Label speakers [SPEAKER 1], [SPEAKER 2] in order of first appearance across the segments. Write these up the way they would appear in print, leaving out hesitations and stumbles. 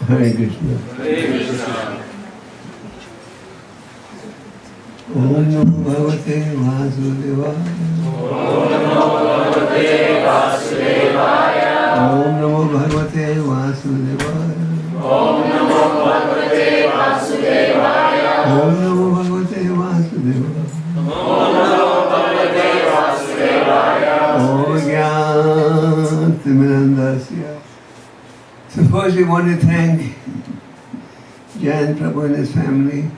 [SPEAKER 1] Hare Krishna.
[SPEAKER 2] Hare Krishna.
[SPEAKER 1] Om Namo Bhagavate Vasudevaya.
[SPEAKER 2] Om Namo Bhagavate Vasudevaya.
[SPEAKER 1] Om Namo Bhagavate Vasudevaya.
[SPEAKER 2] Om Namo Bhagavate Vasudevaya.
[SPEAKER 1] Om Namo Bhagavate Vasudevaya.
[SPEAKER 2] Om Namo Bhagavate Vasudevaya.
[SPEAKER 1] Om Jnana-timirandasya. So first we want to thank Jain Prabhu and his family,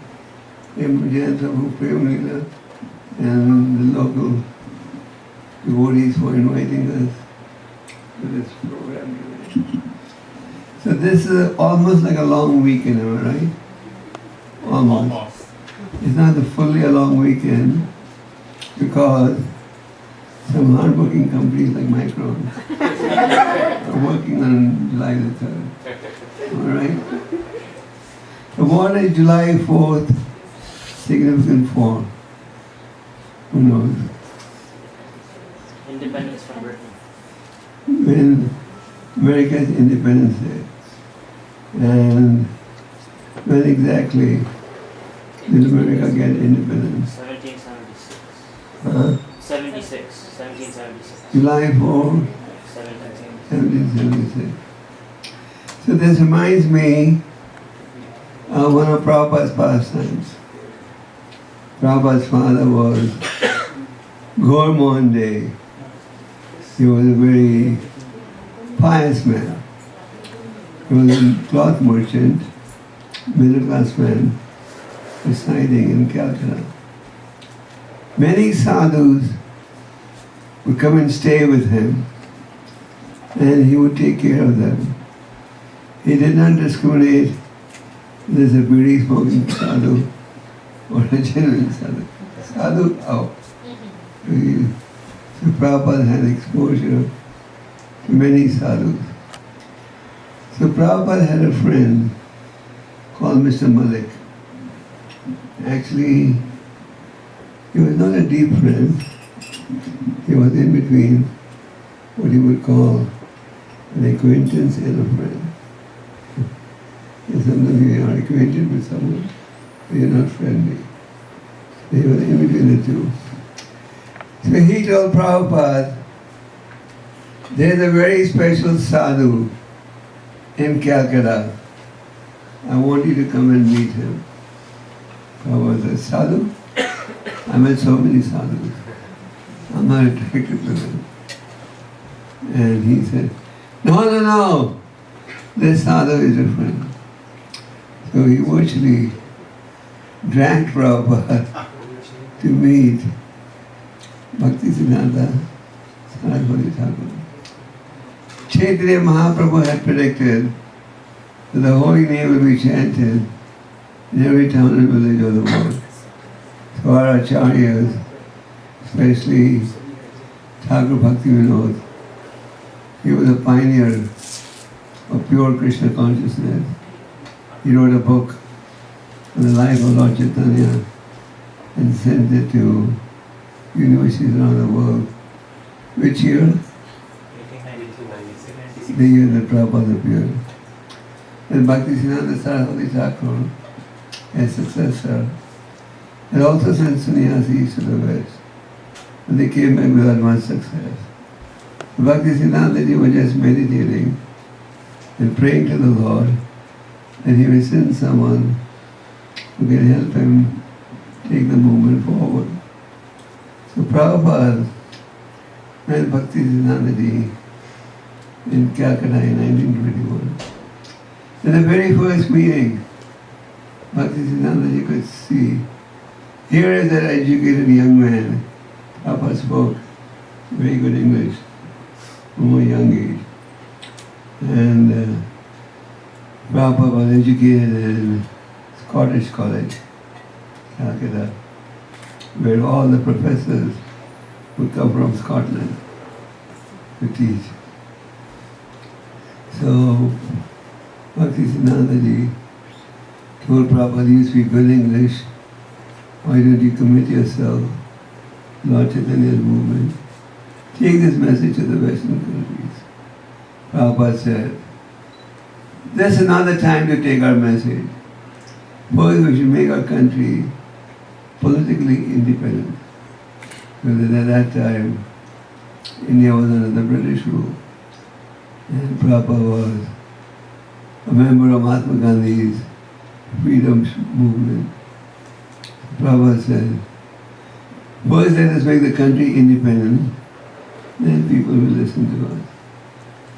[SPEAKER 1] Jain Prabhu, Prem Leela, and the local devotees for inviting us to this program. So this is almost like a long weekend, am I right? Almost. It's not fully a long weekend because some hard-working companies like Micron are working on July the 3rd. All right? So what is July 4th significant for? Who knows?
[SPEAKER 3] Independence from Britain.
[SPEAKER 1] When America's Independence Day. And when exactly did America get independence?
[SPEAKER 3] 1776.
[SPEAKER 1] Huh?
[SPEAKER 3] 1776.
[SPEAKER 1] July 4, 1776. So this reminds me of one of Prabhupada's pastimes. Prabhupada's father was Gormon Day. He was a very pious man. He was a cloth merchant, middle class man, residing in Calcutta. Many sadhus would come and stay with him, and he would take care of them. He did not discriminate if there's a bidi smoking sadhu or a genuine sadhu. Sadhu, oh. So Prabhupada had exposure to many sadhus. So Prabhupada had a friend called Mr. Malik. Actually, he was not a deep friend. He was in between what you would call an acquaintance and a friend. And sometimes you are acquainted with someone, but you're not friendly. He was in between the two. So he told Prabhupada, there's a very special sadhu in Calcutta. I want you to come and meet him. Prabhupada said, sadhu? I met so many sadhus. I'm not attracted to them. And he said, no. This sadhu is a friend. So he virtually dragged Prabhupada to meet Bhaktisiddhanta Saraswati Thakur. Chaitanya Mahaprabhu had predicted that the holy name will be chanted in every town and village of the world. So our acharyas, especially Thakur Bhakti Vinod, he was a pioneer of pure Krishna consciousness. He wrote a book on the life of Lord Chaitanya and sent it to universities around the world. Which year?
[SPEAKER 3] 1892.
[SPEAKER 1] The year that Prabhupada appeared. And Bhaktisiddhanta Saraswati Thakur, his successor, had also sent sannyasis to the West. And they came back without much success. Bhaktisiddhanta was just meditating and praying to the Lord, and he will send someone who can help him take the movement forward. So Prabhupada met Bhaktisiddhanta in Calcutta in 1921. In the very first meeting, Bhaktisiddhanta could see, here is an educated young man. Prabhupada spoke very good English from a young age. And Prabhupada was educated in Scottish College, Calcutta, where all the professors would come from Scotland to teach. So Bhaktisiddhanta told Prabhupada, you speak good English, why don't you commit yourself to Lord Chaitanya's movement? Take this message to the Western countries. Prabhupada said, this is not the time to take our message. First, we should make our country politically independent. Because at that time, India was under the British rule. And Prabhupada was a member of Mahatma Gandhi's freedom movement. Prabhupada said, first let us make the country independent, then people will listen to us.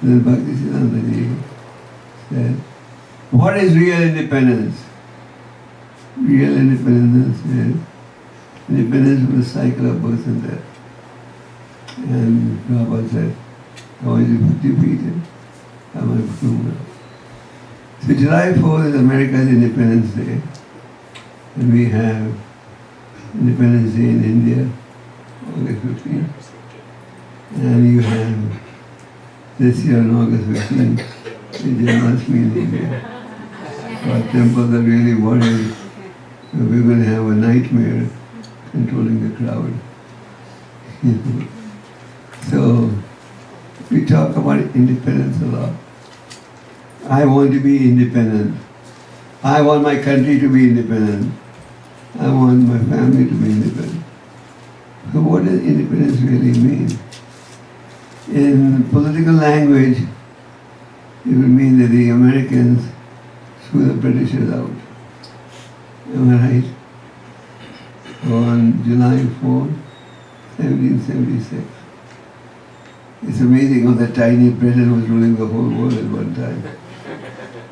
[SPEAKER 1] Then Bhaktisiddhanta Ji said, what is real independence? Real independence is independence from the cycle of birth and death. And Prabhupada said, how is it defeated? Am I proven? So July 4th is America's Independence Day. And we have Independence Day in India, August 15th. And you have this year on August 15th, Janmashtami in India. Our temples are really worried that we're going to have a nightmare controlling the crowd. So, we talk about independence a lot. I want to be independent. I want my country to be independent. I want my family to be independent. So what does independence really mean? In political language, it would mean that the Americans threw the Britishers out. Am I right? On July 4, 1776. It's amazing how that tiny Britain was ruling the whole world at one time.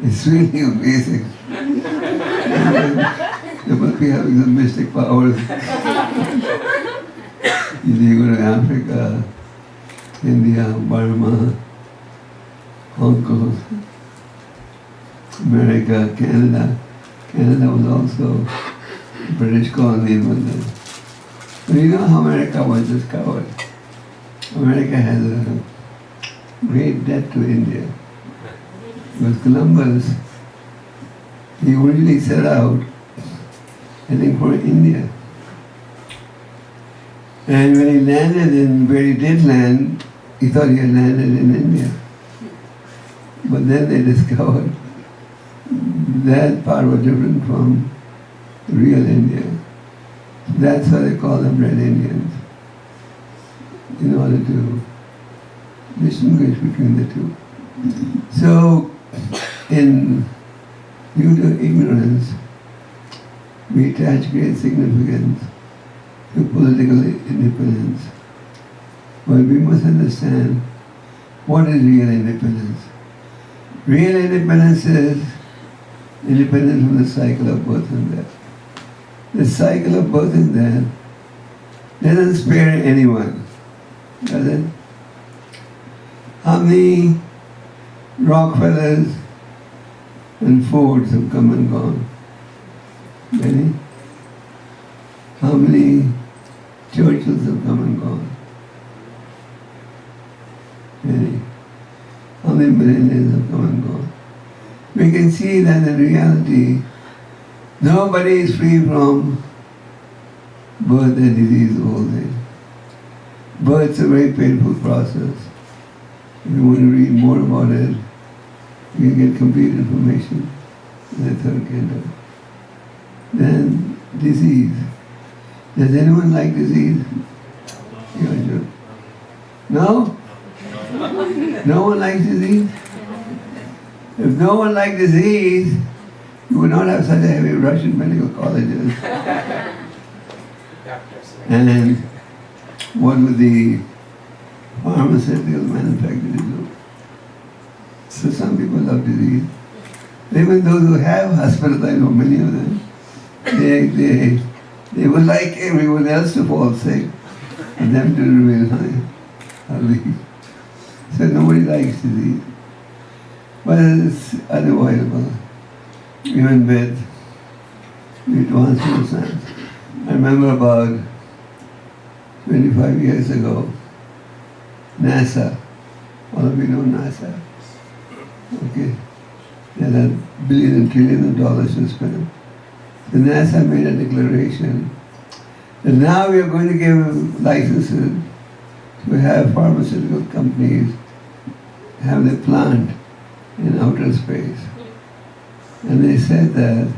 [SPEAKER 1] It's really amazing. They must be having some mystic powers. You go to Africa, India, Burma, Hong Kong, America, Canada. Canada was also a British colony in one time. But you know how America was discovered? America has a great debt to India. Because Columbus, he originally set out heading for India. And when he landed in where he did land, he thought he had landed in India. But then they discovered that part was different from real India. That's why they call them Red Indians, in order to distinguish between the two. So, due to ignorance, we attach great significance to political independence. But we must understand what is real independence. Real independence is independence from the cycle of birth and death. The cycle of birth and death doesn't spare anyone, does it? How many Rockefellers and Fords have come and gone? Many? How many Churchills have come and gone? Many. How many millennials have come and gone? We can see that in reality, nobody is free from birth and disease, old age. Birth is a very painful process. If you want to read more about it, you can get complete information in the third canto. Then, disease. Does anyone like disease? Yeah, sure. No? No one likes disease? If no one liked disease, you would not have such a heavy rush in medical colleges. And what would the pharmaceutical manufacturers do? So some people love disease. Even those who have hospitals, I know many of them, they would like everyone else to fall sick and them to remain healthy. So nobody likes disease. But it's unavoidable. Even with advancement of science. I remember about 25 years ago, NASA, all of you know NASA, okay? They had $1 billion and trillion to spend. The NASA made a declaration that now we are going to give licenses to have pharmaceutical companies have their plant in outer space. And they said that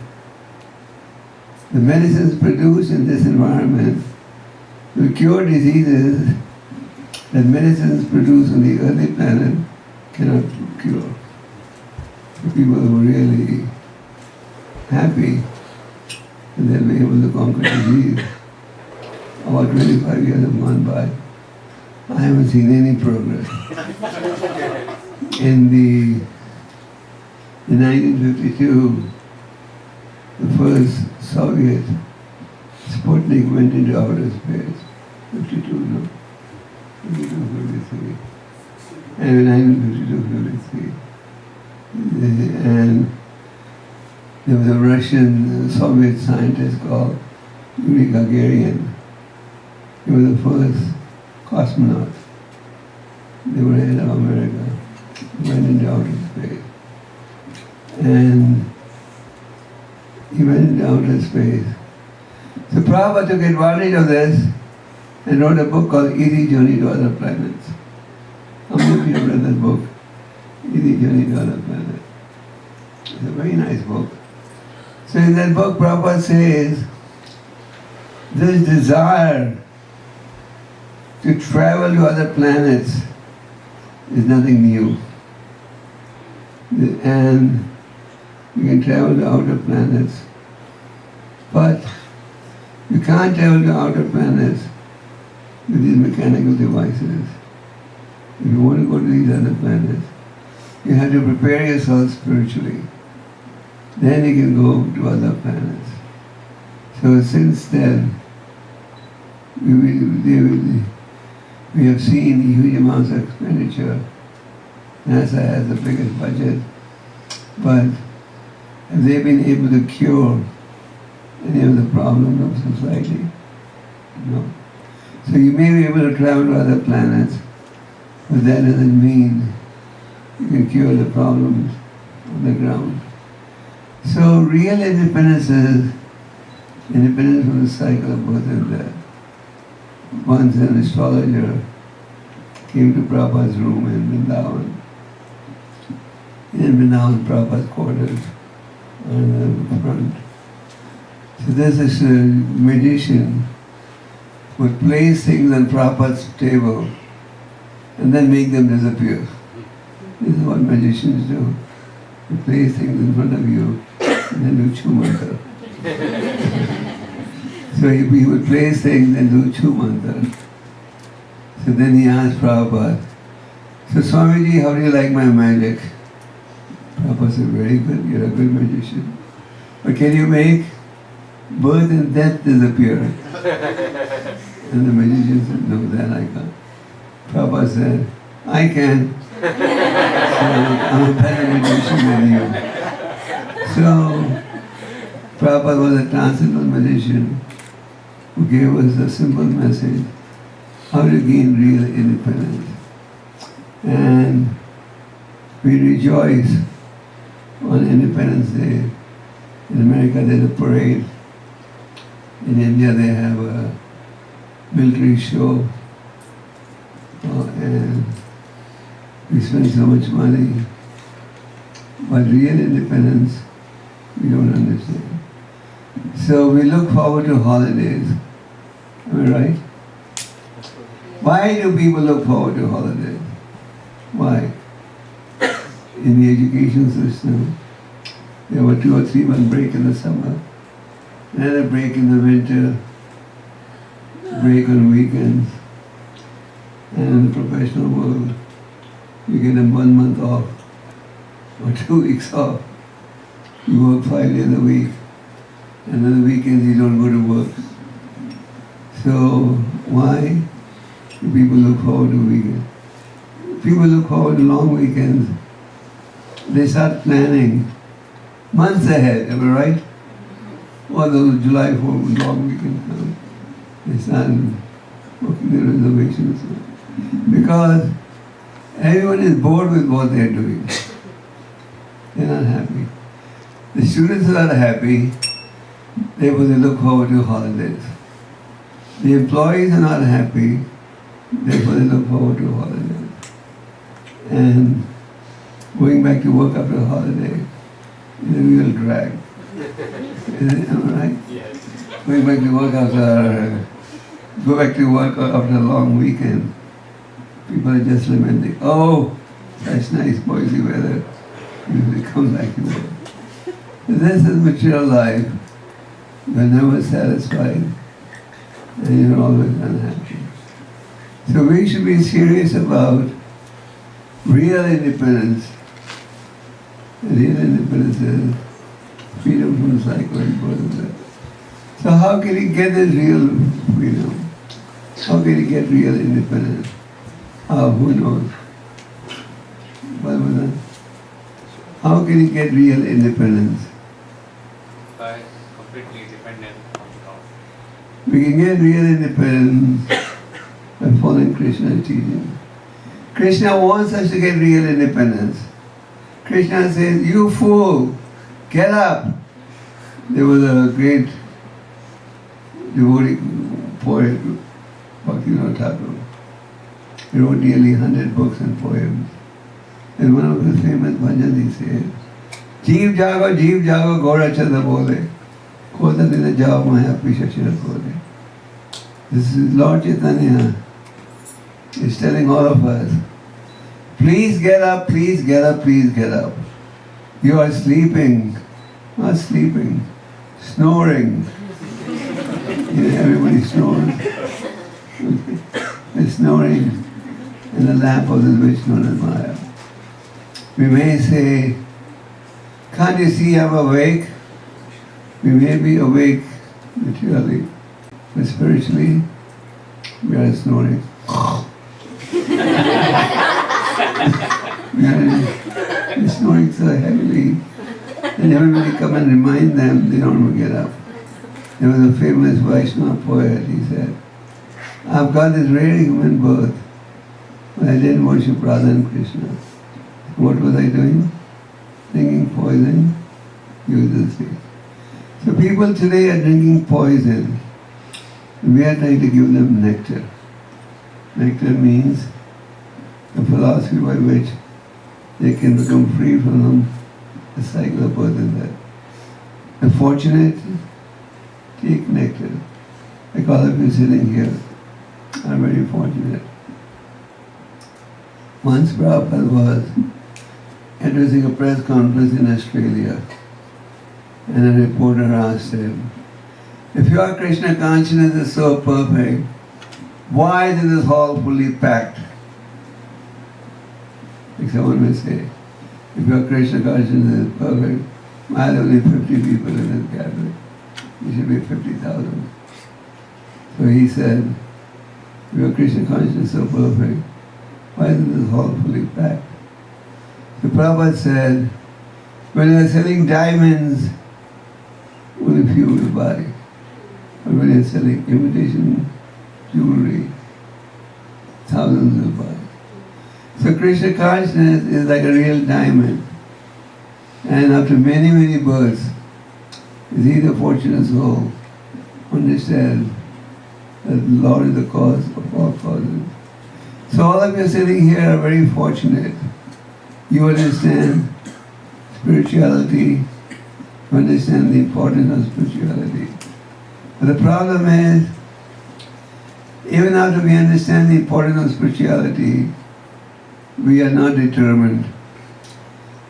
[SPEAKER 1] the medicines produced in this environment will cure diseases that medicines produced on the earthly planet cannot cure. The people were really happy that they'll be able to conquer disease. About 25 years have gone by. I haven't seen any progress. In 1952, the first Soviet Sputnik went into outer space. 52, no? 52, 53. And in 1952, 53. And there was a Russian Soviet scientist called Yuri Gagarin. He was the first cosmonaut. They were head of America. Went into outer space. And he went into outer space. So Prabhupada took advantage of this and wrote a book called Easy Journey to Other Planets. How many of you have read that book? Easy Journey to Other Planets. It's a very nice book. So in that book, Prabhupada says, this desire to travel to other planets is nothing new. And you can travel to outer planets. But you can't travel to outer planets with these mechanical devices. If you want to go to these other planets, you have to prepare yourself spiritually. Then you can go to other planets. So since then, we have seen huge amounts of expenditure. NASA has the biggest budget, but have they been able to cure any of the problems of society? No. So you may be able to travel to other planets, but that doesn't mean you can cure the problems on the ground. So real independence is independence from the cycle of birth and death. Once an astrologer came to Prabhupada's room in Vrindavan. In Vrindavan, Prabhupada's quarters on the front. So this magician would place things on Prabhupada's table and then make them disappear. This is what magicians do. They place things in front of you and then do chumantra. So he would place things and do chumantra. So then he asked Prabhupada, so Swamiji, how do you like my magic? Prabhupada said, very good, you're a good magician. But can you make birth and death disappear? And the magician said, no, that I can't. Prabhupada said, I can. So I'm a better magician than you. So Prabhupada was a transcendental magician who gave us a simple message, how to gain real independence. And we rejoice on Independence Day. In America there's a parade. In India they have a military show. And we spend so much money. But real independence, we don't understand. So we look forward to holidays. Am I right? Why do people look forward to holidays? Why? In the education system, there were 2 or 3 month break in the summer, then a break in the winter, break on weekends, and in the professional world, you get a 1 month off or 2 weeks off. You work 5 days a week, and on the weekends you don't go to work. So why do people look forward to weekends? People look forward to long weekends. They start planning months ahead, am I right? Or those July 4th long weekends come. They start booking their reservations. Because everyone is bored with what they're doing. They're not happy. The students are not happy, therefore they look forward to holidays. The employees are not happy, therefore they look forward to holidays. And going back to work after a holiday is a real drag. Am I right?
[SPEAKER 3] Yes.
[SPEAKER 1] Going back to work go back to work after a long weekend. People are just lamenting, oh, that's nice Boise weather. You come back to work. This is material life. You're never satisfied and you're always unhappy. So we should be serious about real independence. Real independence is freedom from cycle. So how can you get this real freedom? How can you get real independence? Who knows? What was that? How can you get real independence?
[SPEAKER 4] By completely dependent on God.
[SPEAKER 1] We can get real independence by following Krishna's teaching. Krishna wants us to get real independence. Krishna says, you fool, get up. There was a great devotee poet, Bhaktivinoda Thakur. He wrote nearly 100 books and poems. And one of his famous bhajans he said, Jeev jago, gora chada bole. Koda dina jao maya pisha chira kode. This is Lord Chaitanya. He's telling all of us, please get up, please get up, please get up. You are sleeping, not sleeping, snoring. Everybody snores. They're snoring in the lap of the Vishnu and Maya. We may say, can't you see I'm awake? We may be awake materially, but spiritually, we are snoring. We're snoring so heavily, and everybody come and remind them, they don't want to get up. There was a famous Vaishnava poet, he said, I've got this rare human birth, but I didn't worship Radha and Krishna. What was I doing? Drinking poison, uselessly. So people today are drinking poison. We are trying to give them nectar. Nectar means the philosophy by which they can become free from the cycle of birth and death. The fortunate take nectar. Like all of you sitting here are very fortunate. Once Prabhupada was addressing a press conference in Australia, and a reporter asked him, if your Krishna consciousness is so perfect, why is this hall fully packed? Like someone may say, if your Krishna consciousness is perfect, why are there only 50 people in this gathering? There should be 50,000. So he said, if your Krishna consciousness is so perfect, why isn't this hall fully packed? The Prabhupada said, when you're selling diamonds, only few will buy. But when you're selling imitation jewelry, thousands will buy. So Krishna consciousness is like a real diamond. And after many, many births, is he the fortunate soul who understands that the Lord is the cause of all causes. So all of you sitting here are very fortunate. You understand spirituality, you understand the importance of spirituality. But the problem is, even after we understand the importance of spirituality, we are not determined.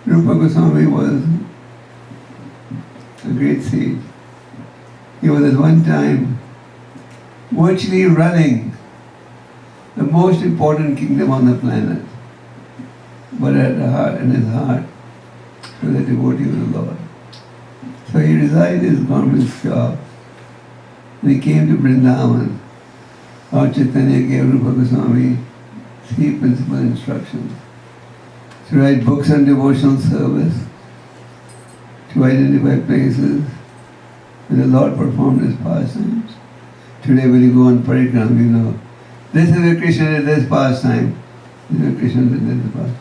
[SPEAKER 1] Rupa Goswami was a great sage. He was at one time virtually running the most important kingdom on the planet. But at the heart, in his heart, was a devotee of the Lord. So he resigned his government job and he came to Vrindavan. Lord Chaitanya gave Rupa Goswami 3 principal instructions: to write books on devotional service, to identify places where the Lord performed his pastimes. Today when you go on parikrama, you know, this is where Krishna did this pastime, this is where Krishna did this pastime.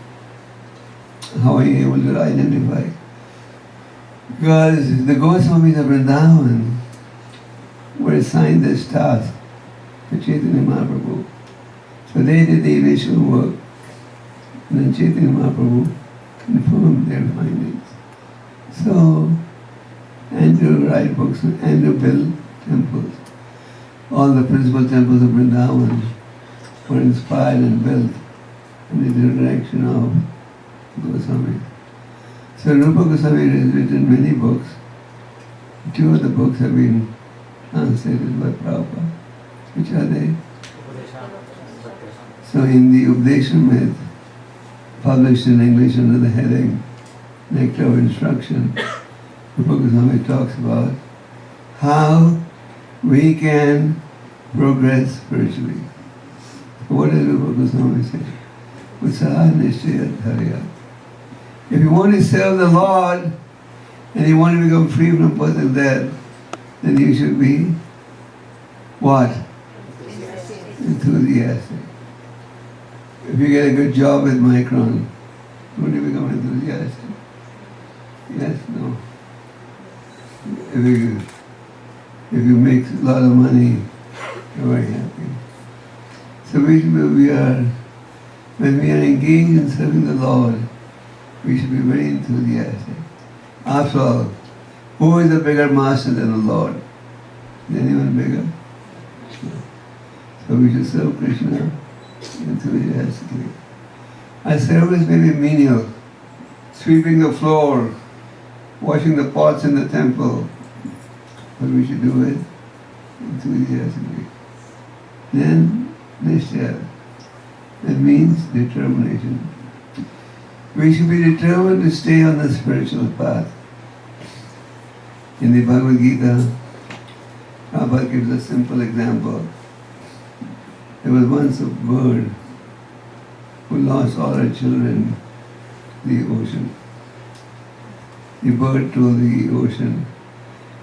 [SPEAKER 1] How are you able to identify? Because the Goswamis of Vrindavan were assigned this task to Chaitanya Mahaprabhu. So they did the initial work. And then Chaitanya Mahaprabhu confirm their findings. So, Andrew write books, Andrew built temples. All the principal temples of Vrindavan were inspired and built under the direction of Goswami. So Rupa Goswami has written many books. 2 of the books have been translated by Prabhupada. Which are they? So in the Updeshamrita, published in English under the heading Nectar of Instruction, Rupa Goswami talks about how we can progress spiritually. So what does Rupa Goswami say? Utsaha nishchaya dharya. If you want to serve the Lord and you want to become free from birth and death, then you should be what? Enthusiastic. If you get a good job at Micron, won't you become enthusiastic? Yes, no. If you make a lot of money, you're very happy. So when we are engaged in serving the Lord, we should be very enthusiastic. After all, who is a bigger master than the Lord? Is anyone bigger? No. So we should serve Krishna enthusiastically. Our service may be menial, sweeping the floor, washing the pots in the temple, but we should do it enthusiastically. Then, nishchaya, that means determination. We should be determined to stay on the spiritual path. In the Bhagavad Gita, Prabhupada gives a simple example. There was once a bird who lost all her children in the ocean. The bird told the ocean,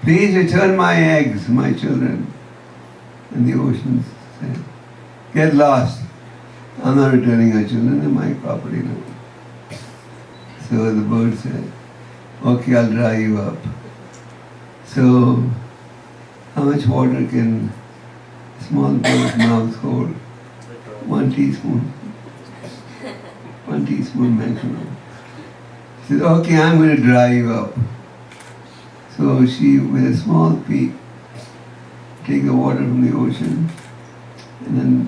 [SPEAKER 1] "Please return my eggs, my children." And the ocean said, "Get lost. I'm not returning your children, they're my property now." So the bird said, "Okay, I'll dry you up." So, how much water can a small bird's mouth hold? 1 teaspoon. 1 teaspoon maximum. She said, "Okay, I'm going to dry you up." So she, with a small peak, take the water from the ocean and then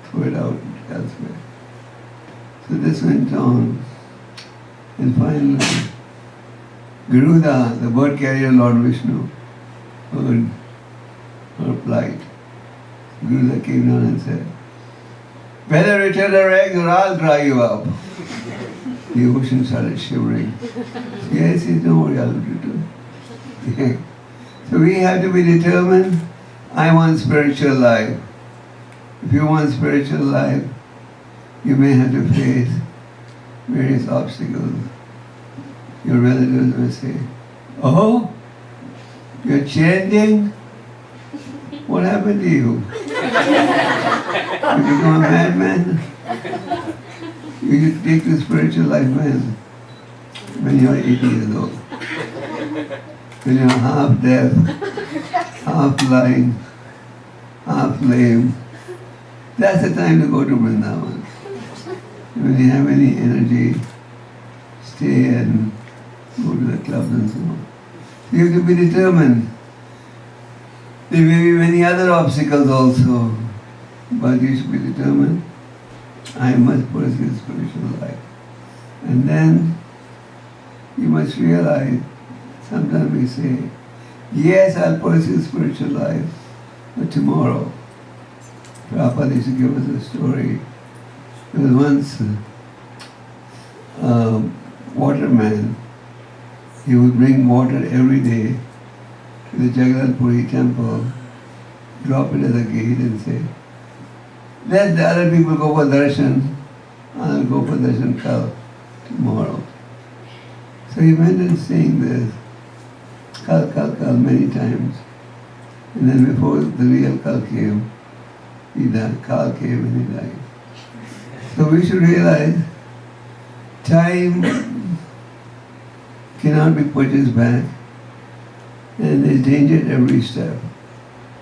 [SPEAKER 1] throw it out elsewhere. So this went on. And finally, Garuda, the bird carrier Lord Vishnu, heard her plight. Garuda came down and said, "Better return her eggs or I'll dry you up." The ocean started shivering. Yes, don't worry, I'll return. Yeah. So we have to be determined. I want spiritual life. If you want spiritual life, you may have to face various obstacles. Your relatives may say, "Oh, you're chanting? What happened to you? You become a madman? You should take the spiritual life when you're 80 years old. When you're half deaf, half blind, half lame. That's the time to go to Vrindavan. When you have any energy, stay and go to the clubs and so on. So you have to be determined. There may be many other obstacles also, but you should be determined. I must pursue spiritual life. And then you must realize, sometimes we say, yes, I'll pursue spiritual life, but tomorrow. Prabhupada used to give us a story. There was once a waterman. He would bring water every day to the Jagannath Puri temple, drop it at the gate and say, "Let the other people go for darshan, I'll go for darshan kal tomorrow." So he went on saying this, kal, kal, kal many times. And then before the real kal came, he died. Kal came and he died. So we should realize time cannot be purchased back, and there's danger at every step.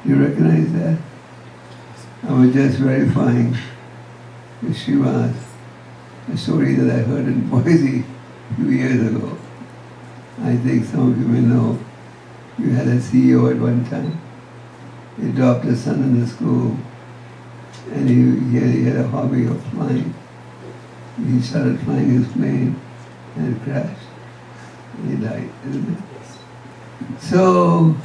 [SPEAKER 1] You recognize that? I was just verifying with Shiva's a story that I heard in Boise a few years ago. I think some of you may know. You had a CEO at one time. He dropped his son in the school, and he had a hobby of flying. He started flying his plane, and it crashed. He died, isn't it? So,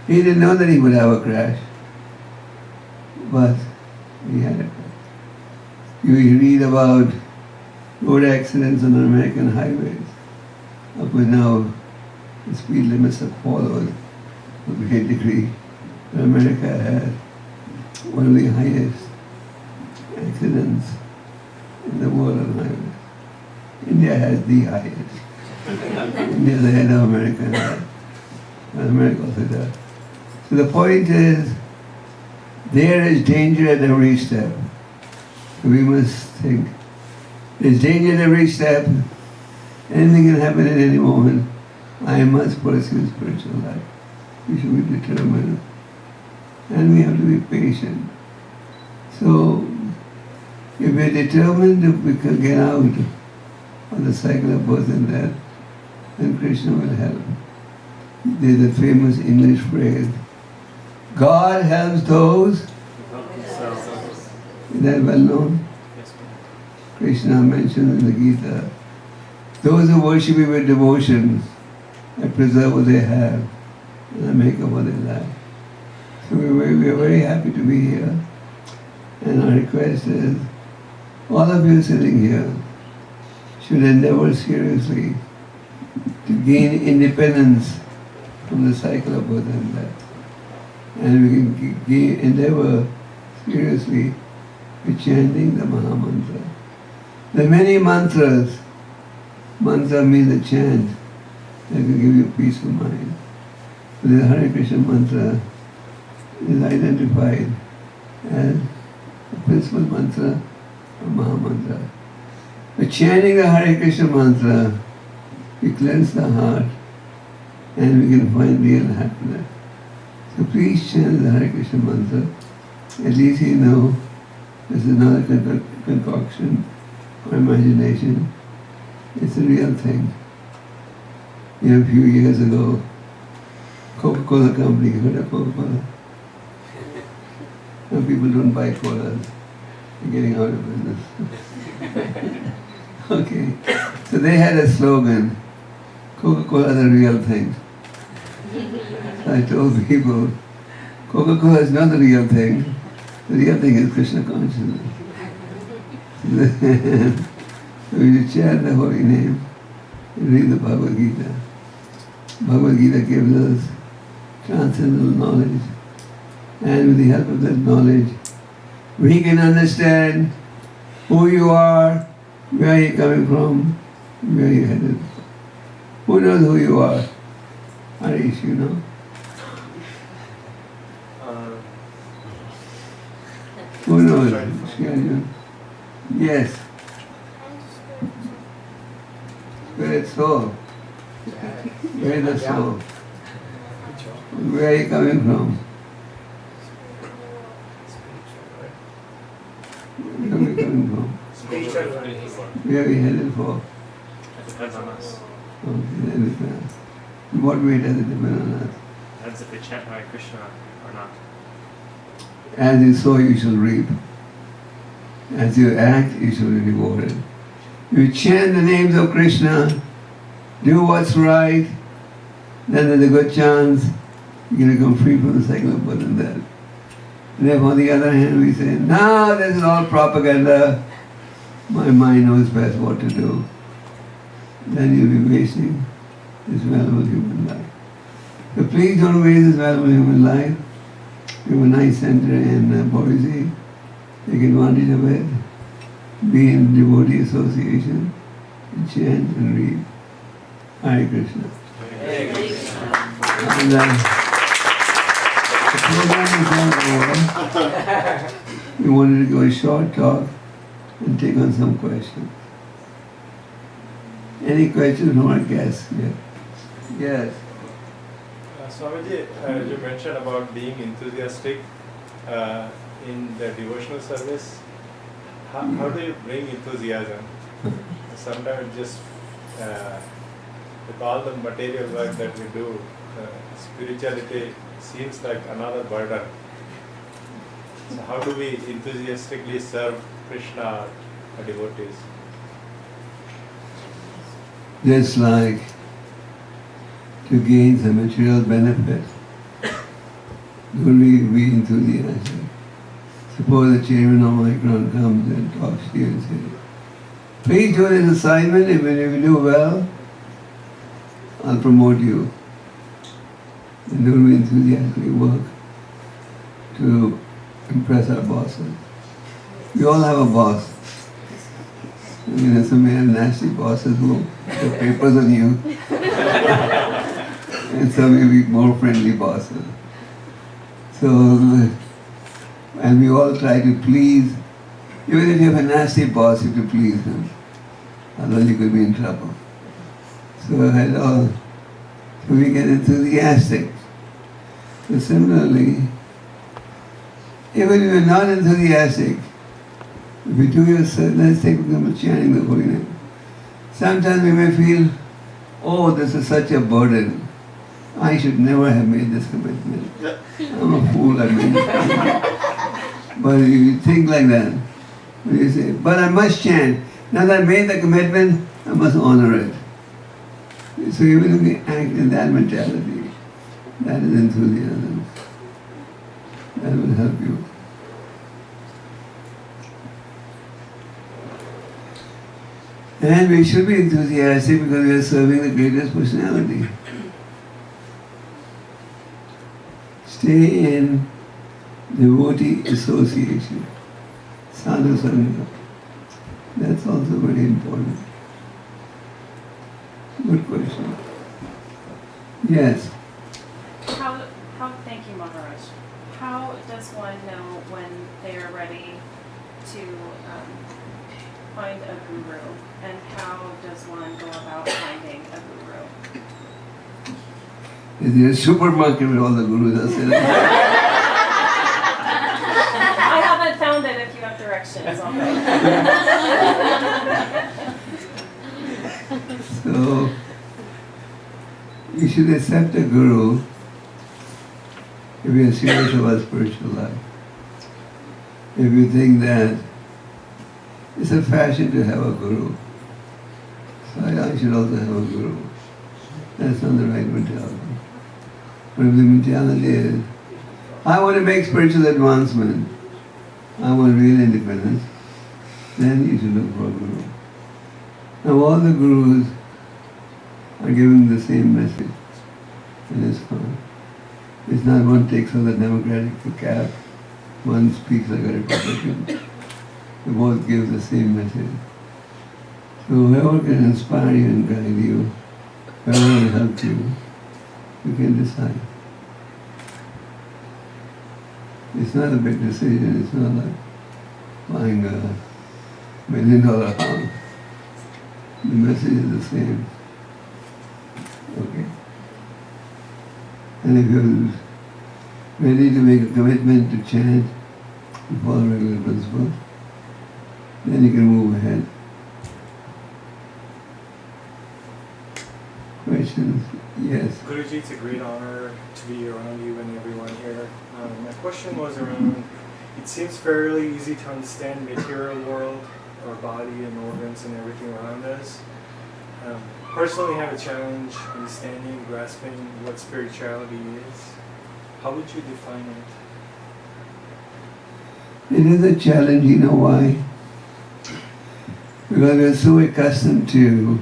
[SPEAKER 1] he didn't know that he would have a crash, but he had a crash. You read about road accidents on American highways. Up to now, the speed limits have followed to a great degree. But America had one of the highest accidents in the world on highways. India has the highest. India is ahead of America in that. And America also does. So the point is, there is danger at every step. So we must think, there's danger at every step. Anything can happen at any moment. I must pursue spiritual life. We should be determined. And we have to be patient. So, if we're determined to get out of the cycle of birth and death, then Krishna will help. There's a famous English phrase, God helps those. Is that well known? Krishna mentioned in the Gita, those who worship me with devotion, I preserve what they have, and I make up what they lack. So we are very happy to be here. And our request is, all of you sitting here should endeavor seriously to gain independence from the cycle of birth and death. And we can endeavor seriously with chanting the Maha Mantra. There are many mantras. Mantra means a chant that will give you peace of mind. So the Hare Krishna mantra is identified as the principal mantra or Maha Mantra. By chanting the Hare Krishna mantra, we cleanse the heart and we can find real happiness. So please chant the Hare Krishna mantra. At least you know this is not a concoction or imagination. It's a real thing. You know, a few years ago, Coca-Cola company, you heard of Coca-Cola? Now people don't buy colas. They're getting out of business. Okay. So they had a slogan, Coca-Cola is a real thing. So I told people, Coca-Cola is not the real thing. The real thing is Krishna consciousness. So we chant the holy name and read the Bhagavad Gita. Bhagavad Gita gives us transcendental knowledge, and with the help of that knowledge, we can understand who you are, where you're coming from, where you're headed. Who knows who you are? Harish, you know? Who knows? Yes. Spirit soul. Where is the soul? Where are you coming from? Where are we coming from? Where are we headed for?
[SPEAKER 5] It depends on us.
[SPEAKER 1] Okay, that depends. In what way does it depend on us?
[SPEAKER 5] Depends if we chant Hare Krishna or not.
[SPEAKER 1] As you sow, you shall reap. As you act, you shall be rewarded. You chant the names of Krishna, do what's right, then there's a good chance you're going to come free from the cycle of birth and death. And if on the other hand we say, no, this is all propaganda, my mind knows best what to do, then you'll be wasting this valuable human life. So please don't waste this valuable human life. We have a nice center in Boise. Take advantage of it. Be in devotee association and chant and read. Hare Krishna.
[SPEAKER 5] Hare Krishna.
[SPEAKER 1] And the program is all over. We wanted to go a short talk and take on some questions. Any questions from our guests? Yeah. Yes.
[SPEAKER 6] Swamiji, you mentioned about being enthusiastic in the devotional service. How do you bring enthusiasm? Sometimes just with all the material work that we do, spirituality seems like another burden. So how do we enthusiastically serve Krishna or devotees?
[SPEAKER 1] Just like to gain some material benefit, don't be enthusiastic. Suppose the chairman of Micron comes and talks to you and says, please do this assignment, if you do well, I'll promote you. And don't be enthusiastically work to impress our bosses. We all have a boss. Some may have nasty bosses who put papers on you. And some may be more friendly bosses. So, and we all try to please. Even if you have a nasty boss, you have to please him. Otherwise you could be in trouble. So we get enthusiastic. So similarly, even if you're not enthusiastic, if you do let's take example chanting the holy name. Sometimes we may feel, oh, this is such a burden. I should never have made this commitment. I'm a fool, I made this commitment. But if you think like that, when you say, but I must chant. Now that I made the commitment, I must honor it. So even if we act in that mentality, that is enthusiasm. That will help you. And we should be enthusiastic because we are serving the greatest personality. Stay in devotee association, sadhu sangha. That's also very important. Good question. Yes.
[SPEAKER 7] Thank you, Maharaj. How does one know when they are ready to find a guru, and how does one go about finding a guru?
[SPEAKER 1] Is there a supermarket where all the gurus are sitting?
[SPEAKER 7] I haven't found it. If you have directions, I'll go.
[SPEAKER 1] So, you should accept a guru if you are serious about spiritual life. If you think that it's a fashion to have a guru, so I should also have a guru. That's not the right mentality. But if the mentality is, I want to make spiritual advancement, I want real independence, then you should look for a guru. Now all the gurus are giving the same message, and it's fine. It's not one takes on the democratic cap, one speaks like a Republican. They both give the same message. So whoever can inspire you and guide you, whoever will help you, you can decide. It's not a big decision, it's not like buying $1 million house. The message is the same. Okay. And if you're ready to make a commitment to chant and follow regular principles, then you can move ahead. Questions? Yes.
[SPEAKER 5] Guruji, it's a great honor to be around you and everyone here. My question was around, it seems fairly easy to understand material world, our body and organs and everything around us. Personally, I have a challenge understanding, grasping what spirituality is. How would you define it?
[SPEAKER 1] It is a challenge, you know why? Because we are so accustomed to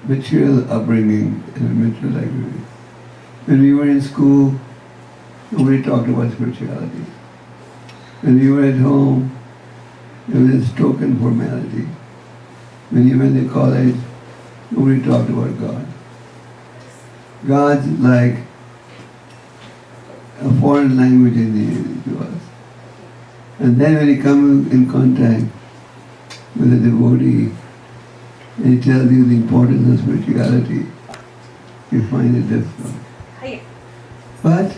[SPEAKER 1] material upbringing and material upbringing. When we were in school, nobody talked about spirituality. When we were at home, it was this token formality. When you went to college, nobody talked about God. God's like a foreign language to us. And then when you come in contact with a devotee, and he tells you the importance of spirituality, you find it difficult. But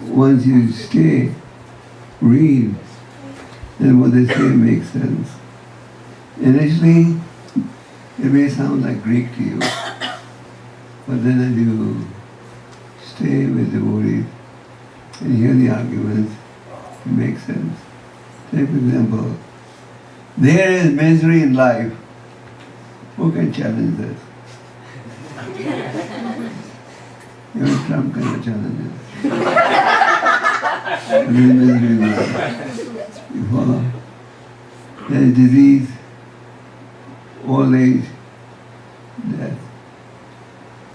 [SPEAKER 1] once you stay, read, and what they say makes sense. Initially, it may sound like Greek to you, but then as you stay with devotees and hear the arguments, it makes sense. Take for example, there is misery in life. Who can challenge this? Even Trump cannot challenge it. There is misery in life. You follow? There is disease, old age, death.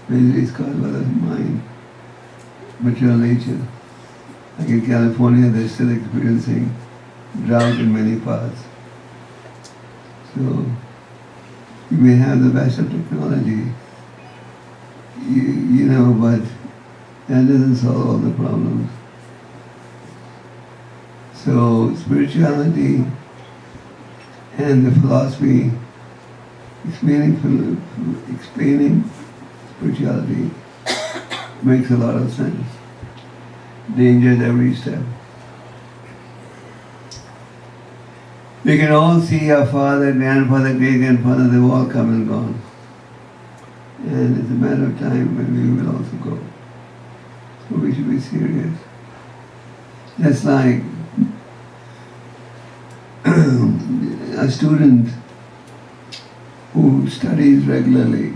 [SPEAKER 1] Misery is caused by the mind, material nature. Like in California, they're still experiencing drought in many parts. So, you may have the best of technology, you know, but that doesn't solve all the problems. So, spirituality and the philosophy, explaining spirituality makes a lot of sense. Danger at every step. We can all see our father, grandfather, great-grandfather, they've all come and gone. And it's a matter of time when we will also go. So we should be serious. That's like a student who studies regularly.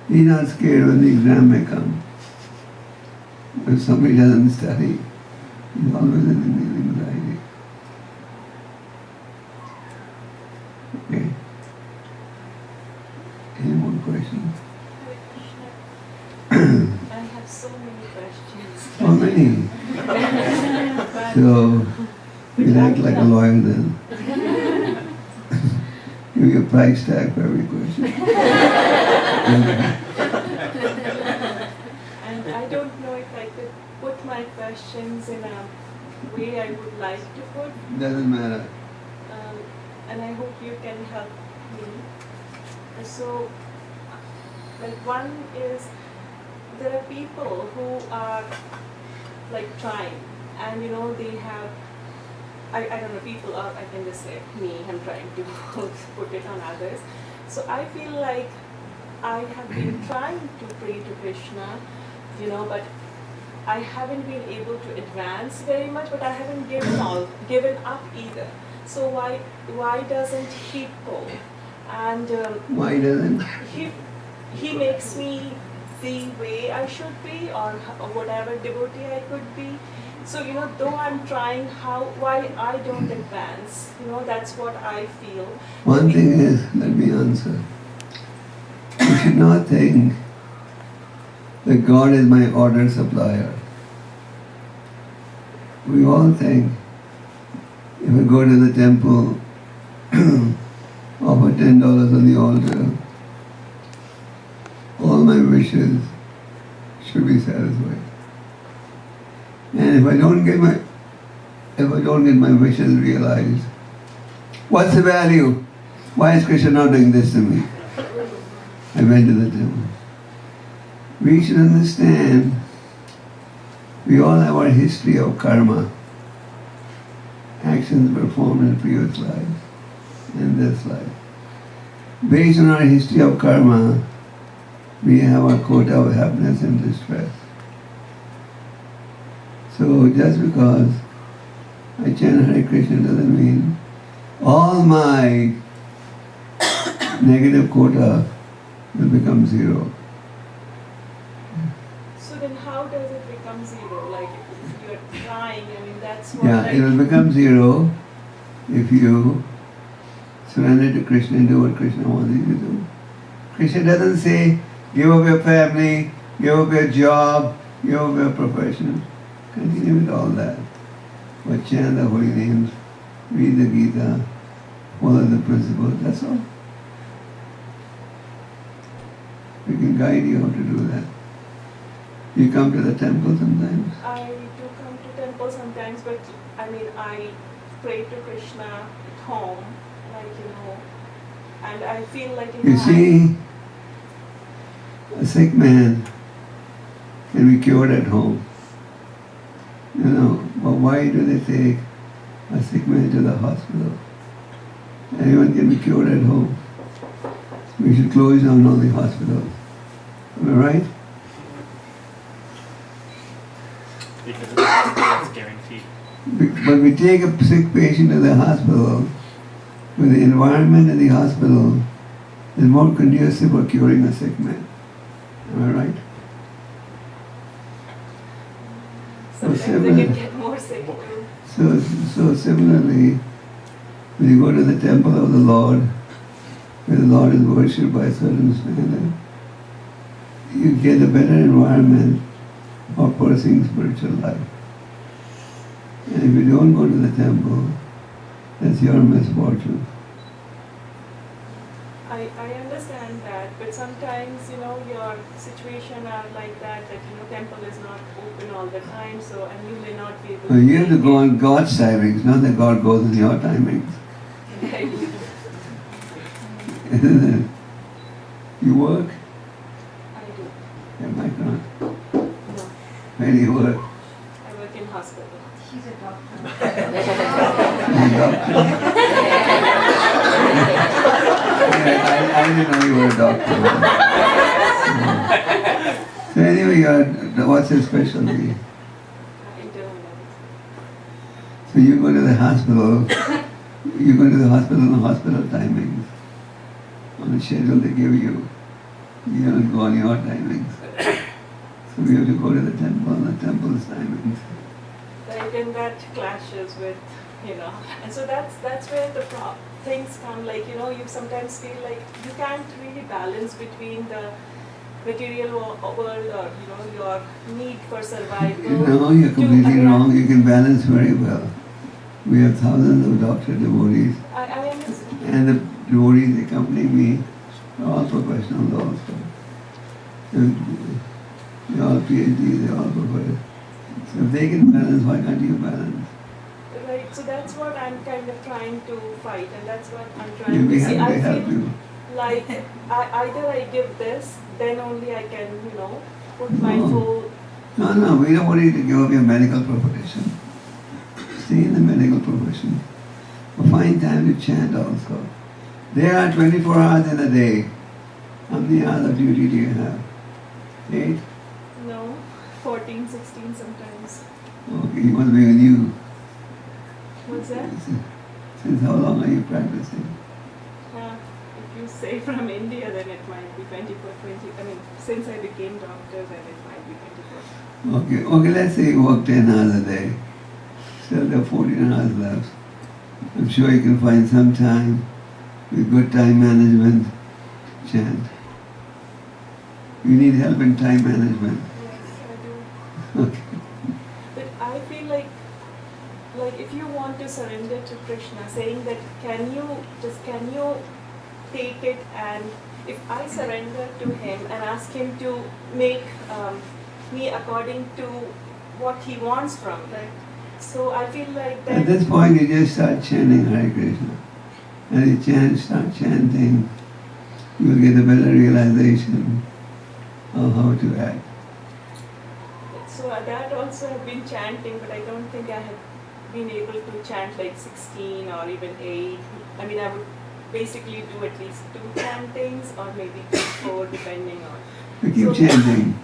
[SPEAKER 1] He's not scared when the exam may come. If somebody doesn't study, he's always in anxiety. Okay. Any more questions?
[SPEAKER 7] I have so many questions.
[SPEAKER 1] How many?
[SPEAKER 7] But
[SPEAKER 1] So, you'll act like a lawyer then. Give you a price tag for every question.
[SPEAKER 7] And I don't know if I could put my questions in a way I would like to put,
[SPEAKER 1] Doesn't matter.
[SPEAKER 7] and I hope you can help me. So, like one is, there are people who are like trying, and you know they have, I don't know, people are, I can just say me, I'm trying to put it on others. So I feel like I have been trying to pray to Krishna, you know, but I haven't been able to advance very much, but I haven't given up either. So why doesn't he go? And
[SPEAKER 1] Why doesn't?
[SPEAKER 7] he makes me the way I should be, or whatever devotee I could be. So, you know, though I'm trying, why I don't advance? You know, that's what I feel.
[SPEAKER 1] One thing is, let me answer. You should not think that God is my order supplier. We all think, if I go to the temple, offer $10 on the altar, all my wishes should be satisfied. And if I don't get my wishes realized, what's the value? Why is Krishna not doing this to me? I went to the temple. We should understand, we all have our history of karma, actions performed in previous lives, in this life. Based on our history of karma, we have our quota of happiness and distress. So just because I chant Hare Krishna doesn't mean all my negative quota will become zero.
[SPEAKER 7] So then how does it become zero? Like if you're trying, I mean that's what
[SPEAKER 1] Yeah, it will become zero if you surrender to Krishna and do what Krishna wants you to do. Krishna doesn't say, give up your family, give up your job, give up your profession. Continue with all that. But chant the holy names, read the Gita, follow the principles, that's all. We can guide you how to do that. You come to the temple sometimes.
[SPEAKER 7] I do come to temple sometimes, but I mean I pray to Krishna at home, like you know, and I feel like
[SPEAKER 1] You see, a sick man can be cured at home. You know, but why do they take a sick man to the hospital. Anyone can be cured at home. We should close down all the hospitals. Am I right?
[SPEAKER 5] Because of the hospital, it's guaranteed.
[SPEAKER 1] But we take a sick patient to the hospital, with the environment in the hospital is more conducive for curing a sick man. Am I right?
[SPEAKER 7] Sometimes they
[SPEAKER 1] similar.
[SPEAKER 7] can get more sick too.
[SPEAKER 1] So similarly, when you go to the temple of the Lord, where the Lord is worshipped by a certain standard, you get a better environment for pursuing spiritual life. And if you don't go to the temple, that's your misfortune.
[SPEAKER 7] I understand that, but sometimes, your situation are like that, temple is not open all the time, so, and you may not be able to.
[SPEAKER 1] You have to
[SPEAKER 7] make
[SPEAKER 1] go
[SPEAKER 7] it.
[SPEAKER 1] on God's timings, not that God goes on your timings.
[SPEAKER 7] Right.
[SPEAKER 1] Isn't it? You work?
[SPEAKER 7] I do.
[SPEAKER 1] Yeah, mic on.
[SPEAKER 7] No,
[SPEAKER 1] Where do you work?
[SPEAKER 7] I work in hospital.
[SPEAKER 2] She's a doctor.
[SPEAKER 1] You're a doctor. Yeah, I didn't know you were a doctor. So anyway, what's your specialty?
[SPEAKER 7] Internal medicine.
[SPEAKER 1] So you go to the hospital, you go to the hospital on hospital timings. On the schedule they give you. You don't go on your timings. So we have to go to the temple on the temple's timings.
[SPEAKER 7] Right, and that clashes with, and so that's where the things come, you sometimes feel like you can't really balance between the material world or, your need for survival.
[SPEAKER 1] No, you're
[SPEAKER 7] to
[SPEAKER 1] completely
[SPEAKER 7] another-
[SPEAKER 1] wrong. You can balance very well. We have thousands of doctor devotees,
[SPEAKER 7] I understand.
[SPEAKER 1] and the devotees accompanying me are all professionals also. They're all PhDs, they're all professors. So if they can balance, why can't you balance?
[SPEAKER 7] Right, so that's what I'm kind of trying to fight, and that's what I'm
[SPEAKER 1] We'll
[SPEAKER 7] trying
[SPEAKER 1] be
[SPEAKER 7] to see.
[SPEAKER 1] happy to
[SPEAKER 7] I
[SPEAKER 1] help
[SPEAKER 7] feel
[SPEAKER 1] you.
[SPEAKER 7] like either I give this, then only I can, put my
[SPEAKER 1] No.
[SPEAKER 7] full.
[SPEAKER 1] No, we don't want you to give up your medical profession. Stay in the medical profession. But find time to chant also. There are 24 hours in a day. How many hours of duty do you have? 8?
[SPEAKER 7] No, 14, 16 sometimes.
[SPEAKER 1] Okay, you must be new.
[SPEAKER 7] What's that?
[SPEAKER 1] Since how long are you practicing?
[SPEAKER 7] If you say from India, then it might be 24, 20. I mean, since I became doctor, then it might be 24.
[SPEAKER 1] Okay, let's say you work 10 hours a day. Still there are 14 hours left. I'm sure you can find some time with good time management to chant. You need help in time management.
[SPEAKER 7] Yes, I do.
[SPEAKER 1] Okay.
[SPEAKER 7] But I feel like if you want to surrender to Krishna, saying that can you take it, and if I surrender to him and ask him to make me according to what he wants from me, so I feel like
[SPEAKER 1] At
[SPEAKER 7] that.
[SPEAKER 1] this point you just start chanting Hare Krishna. As you start chanting, you will get a better realization of how to act.
[SPEAKER 7] So that also have been chanting, but I don't think I have been able to chant like 16 or even 8. I mean, I would basically do at least 2 chantings or maybe 3, 4 depending on.
[SPEAKER 1] So keep chanting,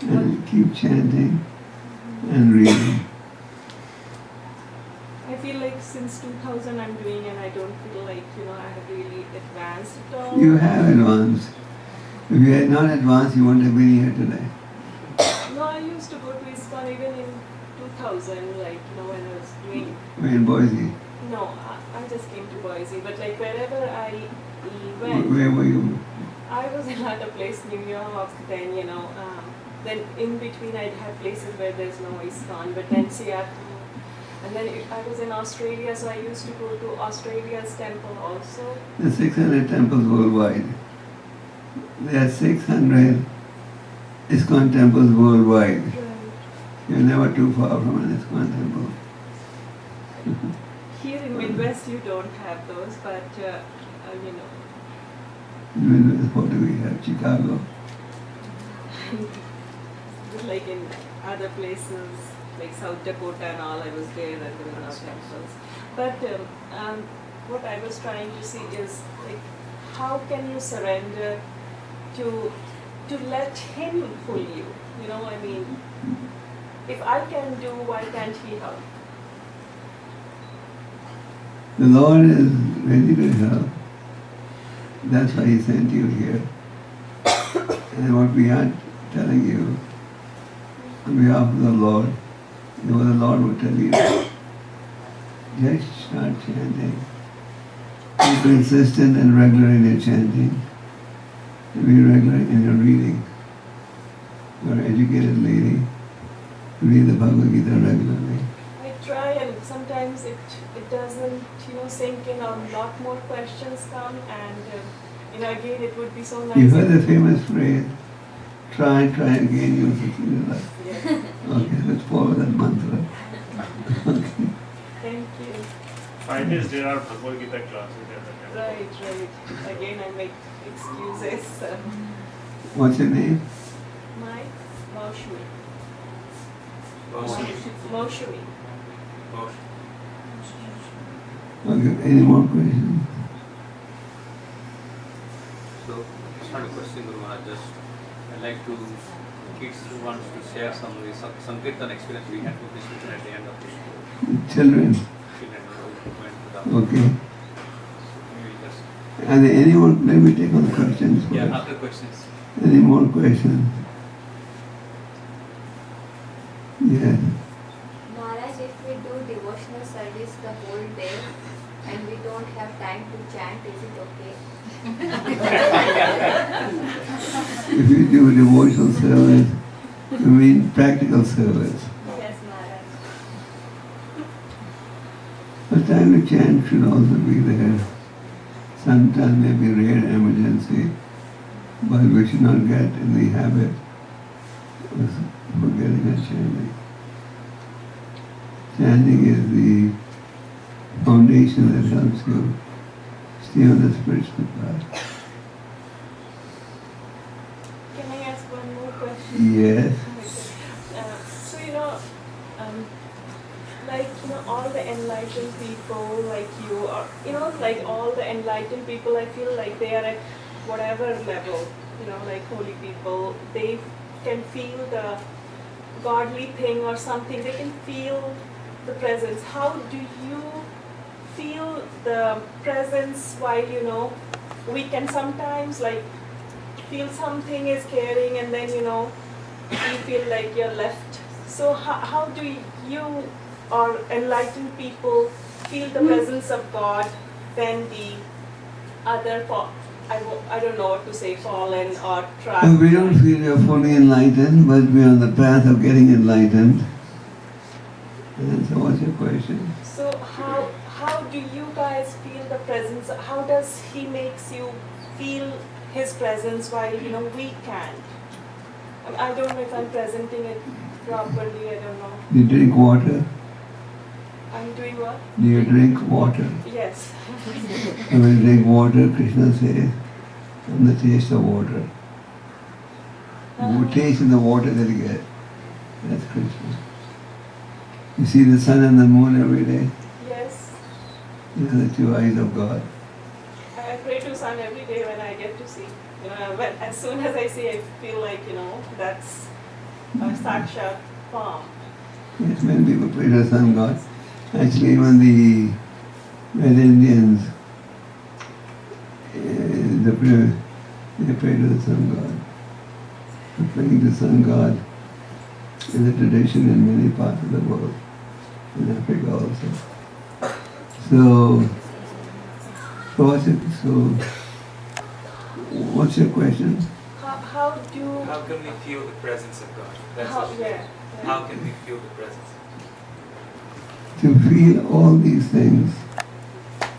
[SPEAKER 1] and keep chanting and reading.
[SPEAKER 7] I feel like since 2000 I'm doing, and I don't feel like, I have really advanced at all.
[SPEAKER 1] You have advanced. If you had not advanced, you wouldn't have been here today.
[SPEAKER 7] No, I used to go to ISKCON even in 2000, when I was doing.
[SPEAKER 1] We're in Boise.
[SPEAKER 7] No, I just came to Boise, but like wherever I went.
[SPEAKER 1] Where were you?
[SPEAKER 7] I was in another place, New York, then, then in between I'd have places where there's no ISKCON, but then Seattle. And then I was in Australia, so I used to go to Australia's temple also.
[SPEAKER 1] There are 600 temples worldwide. There are 600 ISKCON temples worldwide.
[SPEAKER 7] Right.
[SPEAKER 1] You're never too far from an ISKCON temple.
[SPEAKER 7] Here in Midwest you don't have those, but
[SPEAKER 1] What do we have? Chicago.
[SPEAKER 7] like in other places like South Dakota and all. I was there and there were no temples. But what I was trying to see is like, how can you surrender to let Him pull you? You know, I mean, if I can do, why can't He help?
[SPEAKER 1] The Lord is ready to help. That's why He sent you here. And what we are telling you, on behalf of the Lord, you know, the Lord will tell you, just start chanting. Be consistent and regular in your chanting. Be regular in your reading. You're an educated lady. Read the Bhagavad Gita regularly.
[SPEAKER 7] I try, and sometimes it doesn't, you know, sink in. A lot more questions come, and you know, again, it would be so nice.
[SPEAKER 1] You heard the famous phrase, try again, you will succeed in life.
[SPEAKER 7] Yeah.
[SPEAKER 1] Okay, let's follow that mantra. Okay.
[SPEAKER 7] Thank you.
[SPEAKER 8] Fridays there are Bhagavad Gita classes at the temple.
[SPEAKER 7] Right. Again, I make excuses.
[SPEAKER 1] What's your name?
[SPEAKER 7] My Moshmi.
[SPEAKER 4] Boise.
[SPEAKER 7] Moshmi.
[SPEAKER 4] Boise.
[SPEAKER 1] Okay, any more questions?
[SPEAKER 4] So, it's not a question, Guru Maharaj. Just I'd like to kids who wants to share some Sankirtan experience we had with Krishna at the end of the show.
[SPEAKER 1] Children.
[SPEAKER 4] Children who went to the
[SPEAKER 1] Okay.
[SPEAKER 4] maybe just
[SPEAKER 1] And any more, let me take on questions first.
[SPEAKER 4] yeah, after questions.
[SPEAKER 1] Any more questions? Yes.
[SPEAKER 9] Maharaj, if we do devotional service the whole day and we don't have time to chant, is it okay?
[SPEAKER 1] If you do devotional service, you mean practical service.
[SPEAKER 9] Yes, Maharaj.
[SPEAKER 1] The time to chant should also be there. Sometimes may be rare emergency, but we should not get in the habit of forgetting and chanting. Chanting is the foundation that helps you stay on the spiritual path.
[SPEAKER 7] Can I ask one more question?
[SPEAKER 1] Yes.
[SPEAKER 7] So, you know, like, you know, all the enlightened people like you, or, you know, like all the enlightened people, I feel like they are at whatever level, you know, like holy people, they can feel the godly thing or something, they can feel the presence. How do you feel the presence while, you know, we can sometimes like feel something is caring and then, you know, you feel like you're left. So how do you or enlightened people feel the presence of God when the other, I don't know what to say, fallen or trapped?
[SPEAKER 1] And we don't feel you're fully enlightened, but we're on the path of getting enlightened. And so what's your question?
[SPEAKER 7] So how do you guys feel the presence? How does He makes you feel His presence while, you know, we can't? I don't know if I'm presenting it properly, I don't know.
[SPEAKER 1] Do you drink water?
[SPEAKER 7] I'm doing what?
[SPEAKER 1] Do you drink water?
[SPEAKER 7] Yes.
[SPEAKER 1] And when you drink water, Krishna says, I'm the taste of water. You taste in the water that you get. That's Krishna. You see the sun and the moon every day?
[SPEAKER 7] Yes.
[SPEAKER 1] These are the two eyes of God.
[SPEAKER 7] I pray to sun every day when I get to see. You know, when, as soon as I see, I feel like, you know, that's a sakshat form.
[SPEAKER 1] Yes, many people pray to the sun god. Actually, even the Red Indians, they pray to the sun god. The praying to the sun god is a tradition in many parts of the world, in Africa also. So what's your question?
[SPEAKER 7] How do...
[SPEAKER 10] How can we feel the presence of God? That's
[SPEAKER 7] How,
[SPEAKER 10] what-
[SPEAKER 7] yeah.
[SPEAKER 10] How can we feel the presence?
[SPEAKER 1] To feel all these things,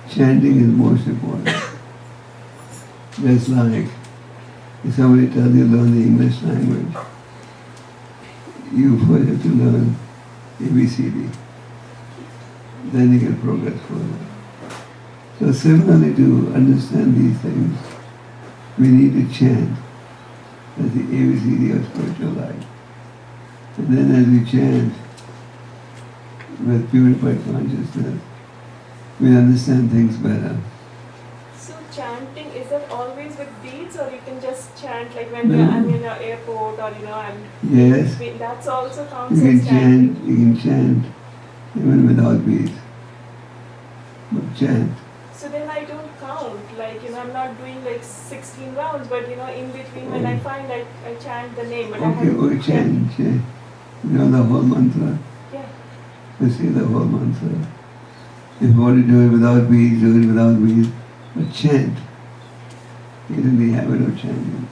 [SPEAKER 1] chanting is most important. Just like if somebody tells you learn the English language, you first have to learn ABCD. Then you can progress further. So similarly, to understand these things, we need to chant as the ABCD of spiritual life. And then as we chant, with purified consciousness, we understand things better.
[SPEAKER 7] So chanting, is that always with beads, or you can just chant like when
[SPEAKER 1] No.
[SPEAKER 7] I'm in an airport, or I'm
[SPEAKER 1] Yes,
[SPEAKER 7] that's also counts
[SPEAKER 1] you can
[SPEAKER 7] as chanting.
[SPEAKER 1] chant, you can chant even without beads. But chant.
[SPEAKER 7] So then I don't count, like I'm not doing like 16 rounds, but in between when I find I chant the name, but I
[SPEAKER 1] Okay,
[SPEAKER 7] haven't
[SPEAKER 1] okay, chant. You know the whole mantra.
[SPEAKER 7] Yeah.
[SPEAKER 1] You say the whole mantra. If you want to do it without beads, do it without beads. But chant. Get in the habit of chanting.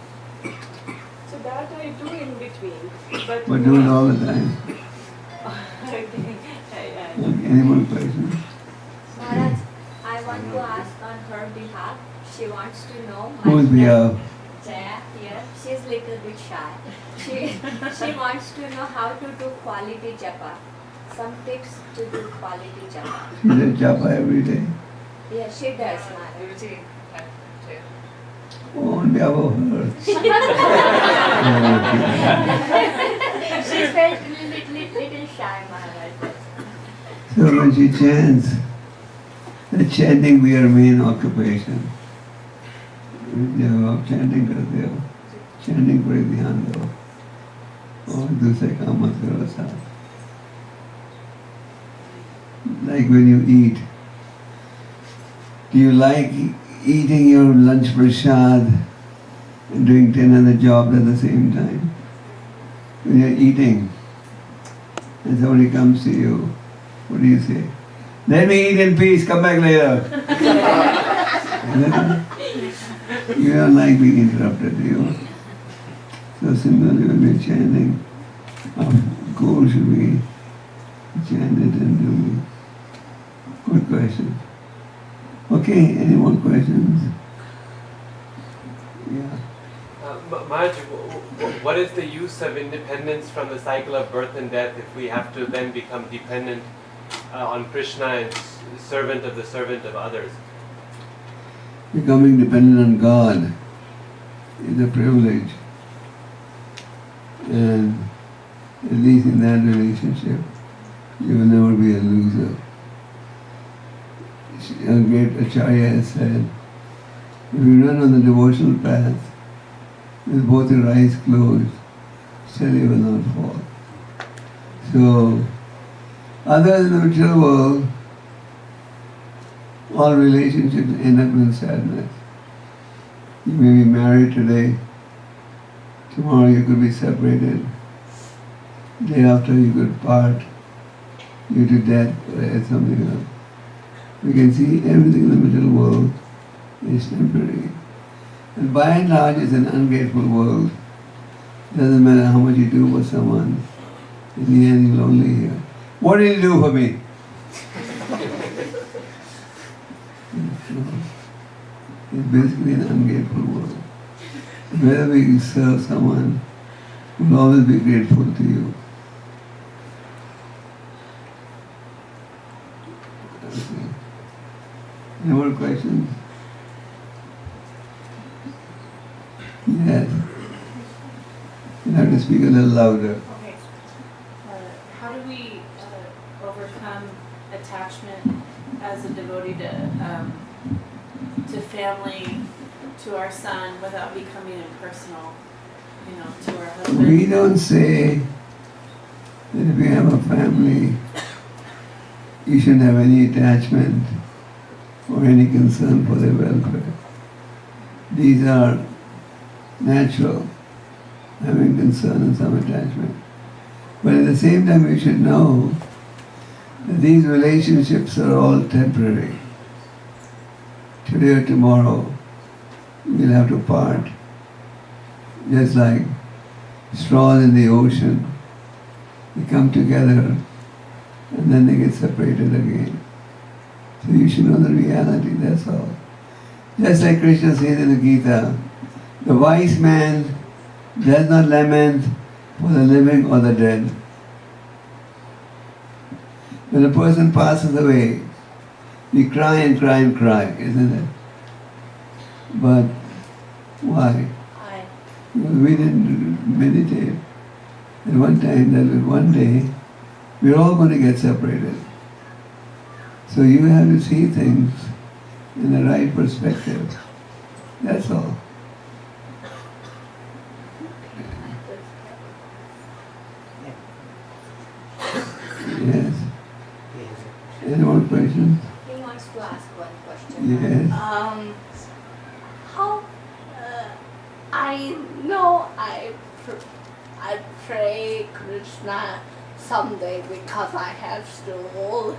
[SPEAKER 7] So that I do in between, but
[SPEAKER 1] But do it all the time.
[SPEAKER 7] Okay.
[SPEAKER 1] Okay, any more questions?
[SPEAKER 9] Maharaj, I want to ask on her behalf. She wants to know.
[SPEAKER 1] Whose behalf?
[SPEAKER 9] Jaya here. She's little bit shy. She wants to know how to do quality japa. Some tips to do quality japa.
[SPEAKER 1] She does japa every day.
[SPEAKER 9] Yeah, she does, Maharaj.
[SPEAKER 1] Oh, on behalf of her.
[SPEAKER 9] She felt little shy, Maharaj.
[SPEAKER 1] So when she chants, the chanting be her main occupation. जब आप chanting करते हो, chanting पर ध्यान दो और दूसरे काम मत करो साथ. Like when you eat, do you like eating your lunch prasad and doing 10 other jobs at the same time? When you're eating and somebody comes to you, what do you say? Let me eat in peace, come back later. You don't like being interrupted, do you? So similarly when we're chanting, our goal should be chanted and do. Good question. Okay, any more questions? Yeah.
[SPEAKER 11] Maharaj, what is the use of independence from the cycle of birth and death if we have to then become dependent on Krishna and servant of others?
[SPEAKER 1] Becoming dependent on God is a privilege. And at least in that relationship, you will never be a loser. A great Acharya has said, if you run on the devotional path with both your eyes closed, still you will not fall. So, other than the material world, all relationships end up in sadness. You may be married today, tomorrow you could be separated, day after you could part, due to death or something else. We can see everything in the material world is temporary. And by and large it's an ungrateful world. Doesn't matter how much you do for someone, in the end you'll only hear, what did you do for me? It's basically an ungrateful world. Whether we serve someone, we'll always be grateful to you. Okay. Any more questions? Yes. You have to speak a little louder.
[SPEAKER 12] Okay. How do we overcome attachment as a devotee to family, to our son, without becoming impersonal, to our husband?
[SPEAKER 1] We don't say that if you have a family, you shouldn't have any attachment or any concern for their welfare. These are natural, having concern and some attachment. But at the same time, we should know that these relationships are all temporary. Today or tomorrow, we'll have to part. Just like straws in the ocean, they come together and then they get separated again. So you should know the reality, that's all. Just like Krishna says in the Gita, the wise man does not lament for the living or the dead. When a person passes away, we cry and cry and cry, isn't it? But why? Well, we didn't meditate. At one time, that one day, we're all going to get separated. So you have to see things in the right perspective. That's all. Yes. Any more questions?
[SPEAKER 9] He wants to ask one question.
[SPEAKER 1] Yes.
[SPEAKER 13] How I know I pray Krishna someday because I have to.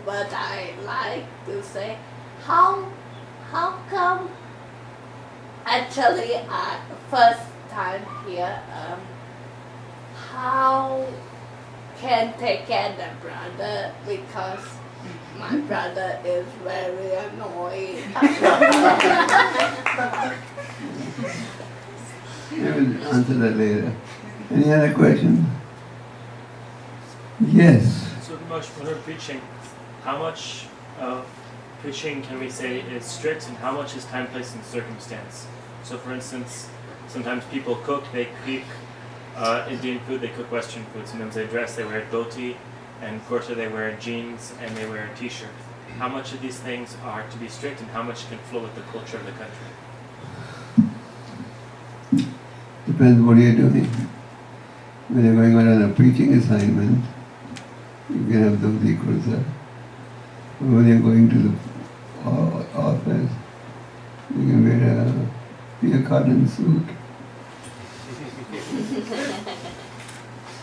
[SPEAKER 13] But I like to say, how come? Actually, first time here. How can take care of the brother because my brother is very annoying.
[SPEAKER 1] I will answer that later. Any other questions? Yes.
[SPEAKER 8] So much when we're preaching, how much of preaching can we say is strict and how much is time, place, and circumstance? So for instance, sometimes people cook, they cook Indian food, they cook Western food. Sometimes they dress, they wear dhoti, and kurta, they wear jeans, and they wear a t-shirt. How much of these things are to be strict and how much can flow with the culture of the country?
[SPEAKER 1] Depends what you're doing. When you're going on a preaching assignment, you can have dhoti kurta. When you're going to the office, you can wear a cotton suit.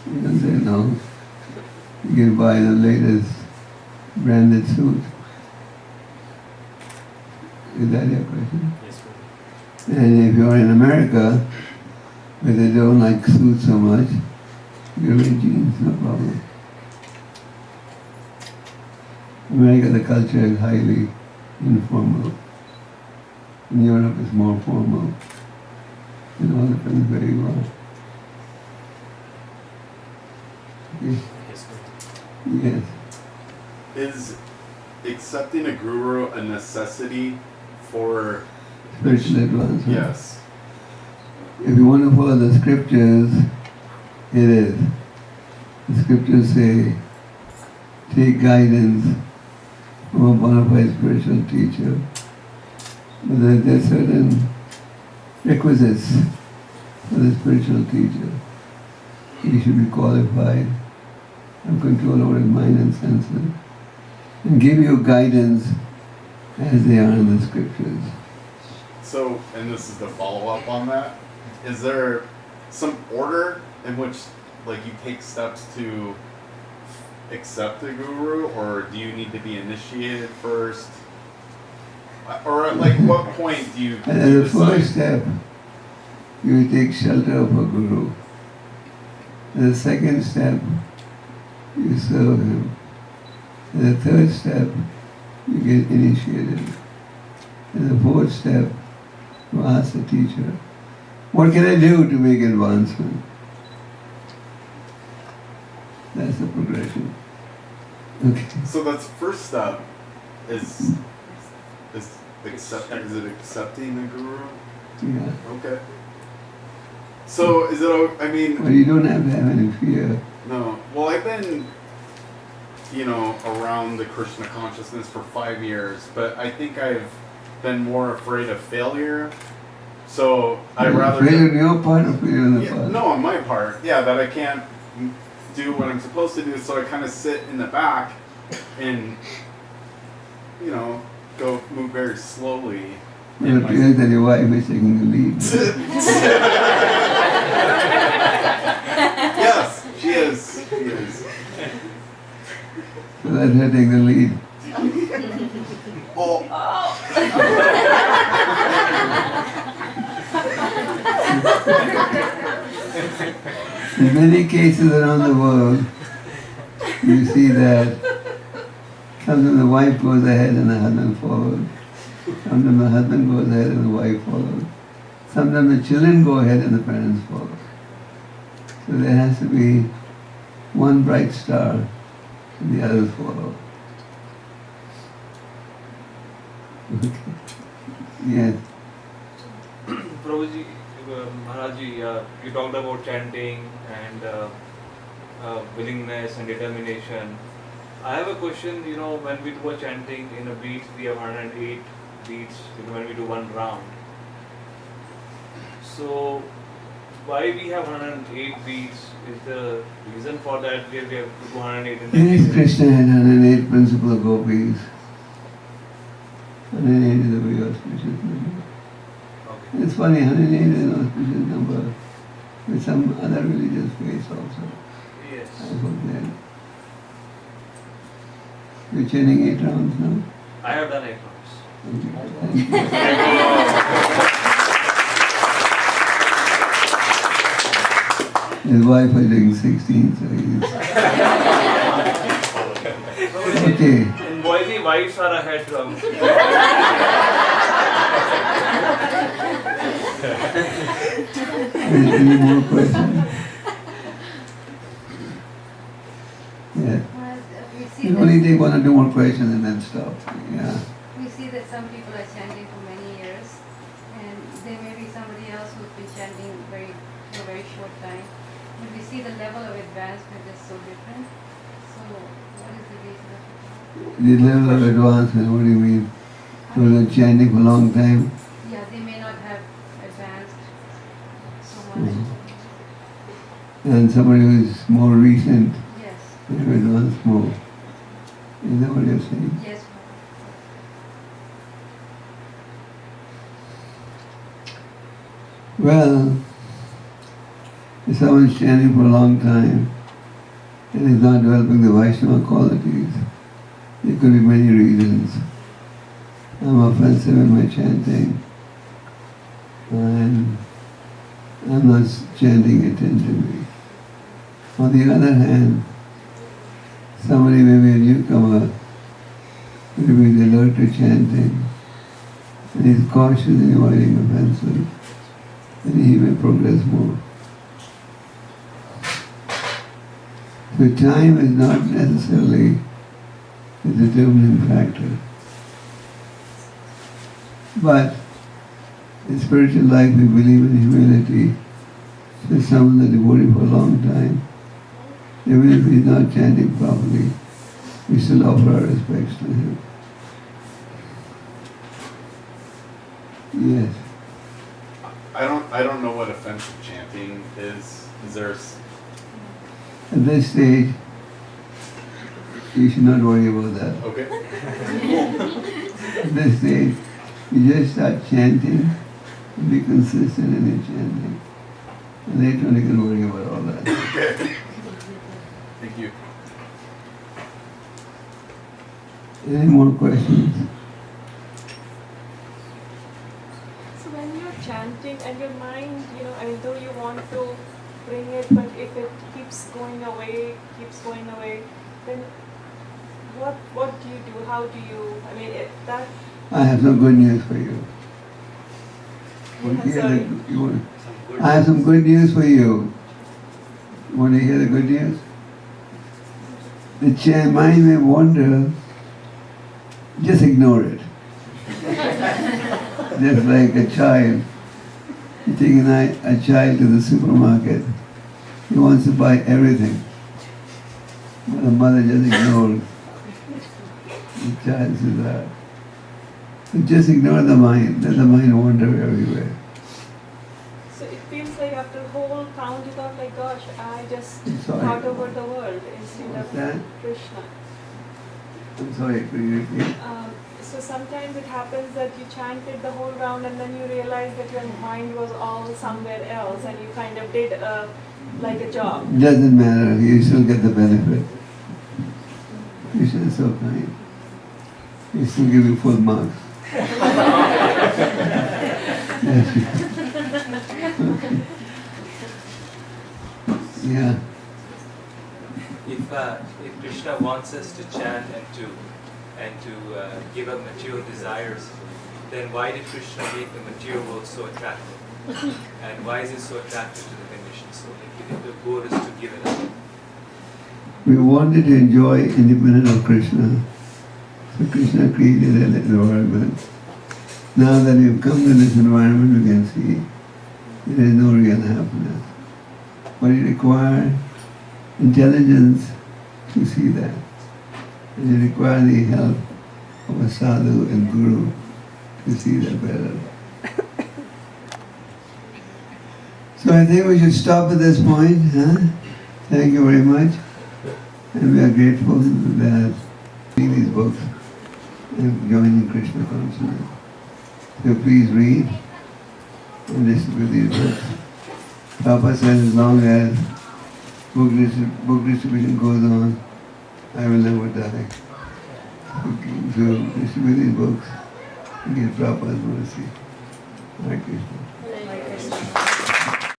[SPEAKER 1] You can say no. You can buy the latest branded suit. Is that your question?
[SPEAKER 8] Yes, sir.
[SPEAKER 1] And if you're in America, where they don't like suits so much, you wear jeans, no problem. America, the culture is highly informal. In Europe, it's more formal. It all depends where you are. Okay.
[SPEAKER 8] Yes, sir.
[SPEAKER 1] Yes.
[SPEAKER 14] Is accepting a guru a necessity for
[SPEAKER 1] Spiritual advancement.
[SPEAKER 14] Yes.
[SPEAKER 1] If you want to follow the scriptures, it is. The scriptures say, take guidance from a bona fide spiritual teacher. But there are certain requisites for the spiritual teacher. He should be qualified, have control over his mind and senses, and give you guidance as they are in the scriptures.
[SPEAKER 14] So, and this is the follow-up on that, is there some order in which, like, you take steps to accept a guru, or do you need to be initiated first? Or at, like, what point do you
[SPEAKER 1] And as a first step, you take shelter of a guru. And the second step, you serve him. And the third step, you get initiated. And the fourth step, you ask the teacher, what can I do to make advancement? That's the progression. Okay.
[SPEAKER 14] So that's first step is accepting. Is it accepting the guru?
[SPEAKER 1] Yeah.
[SPEAKER 14] Okay. So is it? I mean.
[SPEAKER 1] Well, you don't have to have any fear.
[SPEAKER 14] No. Well, I've been, around the Krishna consciousness for 5 years, but I think I've been more afraid of failure. So I'd rather.
[SPEAKER 1] Failure on your part or failure on the part?
[SPEAKER 14] No, on my part. Yeah, that I can't do what I'm supposed to do, so I kind of sit in the back and, move very slowly.
[SPEAKER 1] It appears that your wife is taking the lead.
[SPEAKER 14] Yes, she is. She is.
[SPEAKER 1] So let her take the lead.
[SPEAKER 14] Oh.
[SPEAKER 1] In many cases around the world, you see that sometimes the wife goes ahead and the husband follows. Sometimes the husband goes ahead and the wife follows. Sometimes the children go ahead and the parents follow. So there has to be one bright star and the others follow. Okay. Yes.
[SPEAKER 10] Prabhuji, Maharajji, you talked about chanting and
[SPEAKER 4] willingness and determination. I have a question, when we do a chanting in a beat, we have 108 beats, when we do one round. So, why we have 108 beats? Is the reason for that where we have to do 108 in the
[SPEAKER 1] Yes, Krishna had 108 principal gopis. 108 is a very auspicious number.
[SPEAKER 4] Okay.
[SPEAKER 1] It's funny, 108 is an auspicious number with some other religious faiths also.
[SPEAKER 4] Yes.
[SPEAKER 1] I hope that. You're chanting 8 rounds now?
[SPEAKER 4] I have done 8 rounds.
[SPEAKER 1] Okay, thank you. His wife was doing 16, so he's... Okay.
[SPEAKER 4] In Boise, wives are ahead from.
[SPEAKER 1] Any more questions? Yeah.
[SPEAKER 15] We see
[SPEAKER 1] You only take 1 or 2 more questions and then stop. Yeah.
[SPEAKER 15] We see that some people are chanting for many years, and there may be somebody else who's been chanting for a very short time. But we see the level of advancement is so different. So, what is the reason of it?
[SPEAKER 1] The level of advancement, what do you mean? Those are chanting for a long time?
[SPEAKER 15] Yeah, they may not have advanced so much.
[SPEAKER 1] And somebody who is more recent,
[SPEAKER 15] Yes.
[SPEAKER 1] they have advanced more. Is that what you're saying?
[SPEAKER 15] Yes.
[SPEAKER 1] Well, if someone's chanting for a long time and is not developing the Vaishnava qualities, there could be many reasons. I'm offensive in my chanting, and I'm not chanting attentively. On the other hand, somebody may be a newcomer, who is alert to chanting, and is cautious in avoiding offenses, then he may progress more. So time is not necessarily the determining factor. But in spiritual life we believe in humility. So someone is devotee for a long time, even if he is not chanting properly, we still offer our respects to him. Yes.
[SPEAKER 14] I don't know what offensive chanting is. Is there?
[SPEAKER 1] At this stage, you should not worry about that.
[SPEAKER 14] Okay.
[SPEAKER 1] At this stage, you just start chanting and be consistent in your chanting. And later on you can worry about all that.
[SPEAKER 14] Okay. Thank you.
[SPEAKER 1] Any more questions?
[SPEAKER 7] So when you're chanting and your mind, though you want to bring it, but if it keeps going away, then what do you do? How do you,
[SPEAKER 1] I have some good news for you.
[SPEAKER 7] Sorry.
[SPEAKER 1] I have some good news for you. You want to hear the good news? The mind may wander, just ignore it. Just like a child. You take a child to the supermarket, he wants to buy everything. But the mother just ignores. The child says that. So just ignore the mind, let the mind wander everywhere.
[SPEAKER 7] So it feels like after the whole count you thought like, gosh, I just
[SPEAKER 1] Sorry.
[SPEAKER 7] thought over the world instead
[SPEAKER 1] What's
[SPEAKER 7] of
[SPEAKER 1] that?
[SPEAKER 7] Krishna.
[SPEAKER 1] I'm sorry, could you repeat?
[SPEAKER 7] So sometimes it happens that you chanted the whole round and then you realize that your mind was all somewhere else and you kind of did like a job.
[SPEAKER 1] Doesn't matter, you still get the benefit. Krishna is so kind. He still give you full marks. Yes. Yeah.
[SPEAKER 10] If Krishna wants us to chant and to give up material desires, then why did Krishna make the material world so attractive? And why is it so attractive to the conditioned soul? If the goal is to give it up.
[SPEAKER 1] We wanted to enjoy independent of Krishna. So Krishna created an environment. Now that we've come to this environment, we can see there is no real happiness. What you require intelligence to see that. And you require the help of a sadhu and guru to see that better. So I think we should stop at this point. Huh? Thank you very much. And we are grateful that read these books and join in Krishna consciousness. So please read and distribute these books. Papa says as long as book distribution goes on, I will never die. So distribute these books and get Prabhupada's mercy. Hare Krishna.